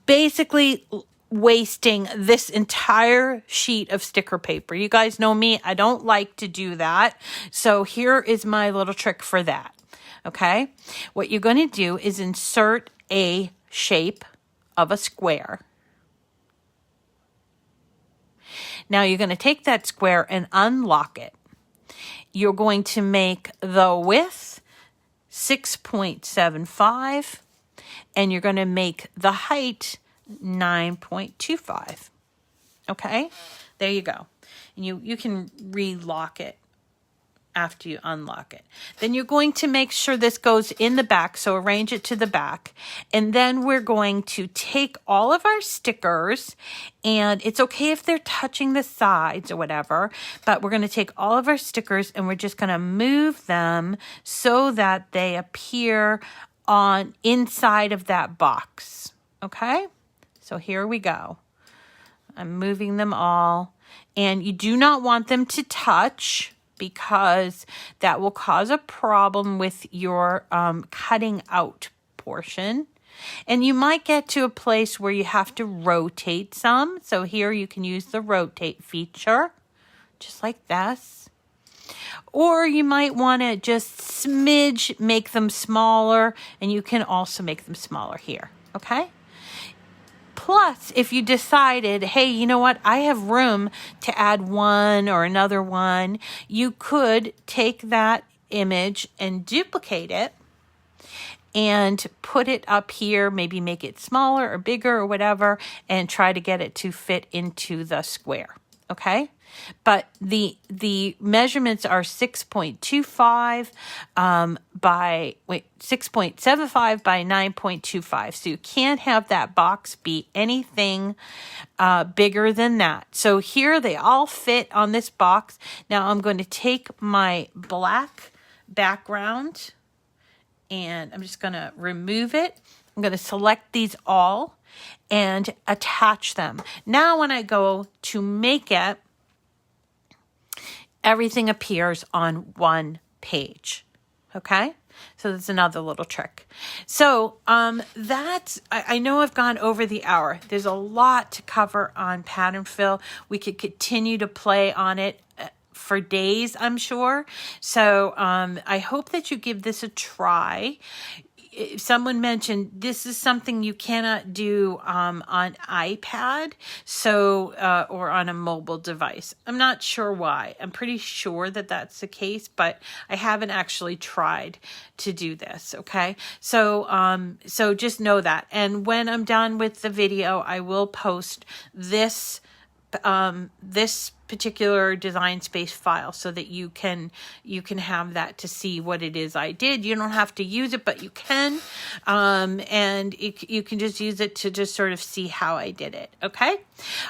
Basically wasting this entire sheet of sticker paper. You guys know me, I don't like to do that. So here is my little trick for that. Okay. What you're going to do is insert a shape of a square. Now you're going to take that square and unlock it. You're going to make the width 6.75 and you're going to make the height 9.25. Okay, there you go. And you can relock it after you unlock it. Then you're going to make sure this goes in the back, so arrange it to the back. And then we're going to take all of our stickers, and it's okay if they're touching the sides or whatever, but we're going to take all of our stickers and we're just going to move them so that they appear on inside of that box. Okay? So here we go. I'm moving them all, and you do not want them to touch, because that will cause a problem with your cutting out portion. And you might get to a place where you have to rotate some. So here you can use the rotate feature, just like this. Or you might want to just smidge, make them smaller, and you can also make them smaller here, okay? Plus, if you decided, hey, you know what, I have room to add one or another one, you could take that image and duplicate it and put it up here, maybe make it smaller or bigger or whatever, and try to get it to fit into the square, okay? But the measurements are 6.25 by 6.75 by 9.25. So you can't have that box be anything bigger than that. So here they all fit on this box. Now I'm going to take my black background and I'm just going to remove it. I'm going to select these all and attach them. Now when I go to make it, everything appears on one page. Okay? So that's another little trick. So I know I've gone over the hour. There's a lot to cover on pattern fill. We could continue to play on it for days, I'm sure. So I hope that you give this a try. Someone mentioned this is something you cannot do on iPad, so or on a mobile device. I'm not sure why. I'm pretty sure that that's the case, but I haven't actually tried to do this. Okay, so so just know that. And when I'm done with the video, I will post this this particular Design Space file so that you can have that to see what it is I did. You don't have to use it, but you can, and you can just use it to just sort of see how I did it. Okay.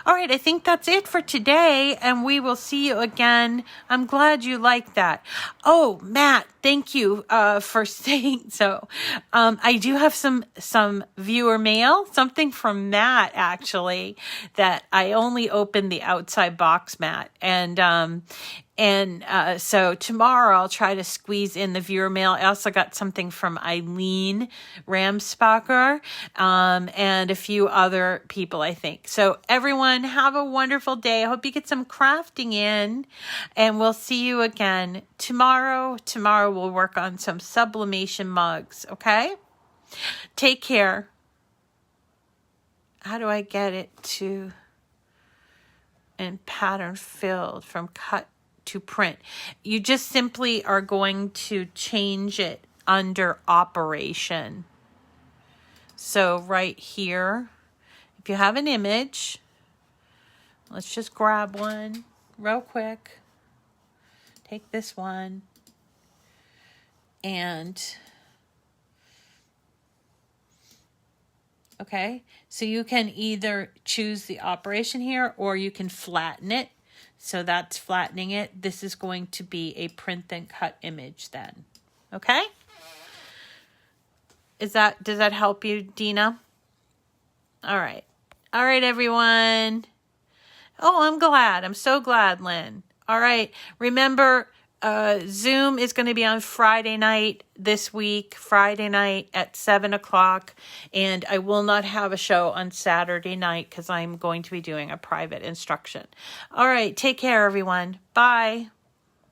All right. I think that's it for today, and we will see you again. I'm glad you liked that. Oh, Matt, thank you for saying so. I do have some viewer mail, something from Matt actually, that I only opened the outside box, Matt, and so tomorrow I'll try to squeeze in the viewer mail. I also got something from Eileen Ramspacher, and a few other people, I think. So everyone, have a wonderful day. I hope you get some crafting in, and we'll see you again tomorrow. Tomorrow we'll work on some sublimation mugs, okay? Take care. How do I get it to and pattern filled from cut to print? You just simply are going to change it under operation. So right here, if you have an image, let's just grab one real quick. Take this one and okay, so you can either choose the operation here or you can flatten it. So that's flattening it. This is going to be a print and cut image then. Okay? Does that help you, Dina? All right. All right, everyone. Oh, I'm glad. I'm so glad, Lynn. All right. Remember, Zoom is going to be on Friday night this week, Friday night at 7 o'clock. And I will not have a show on Saturday night because I'm going to be doing a private instruction. All right. Take care, everyone. Bye.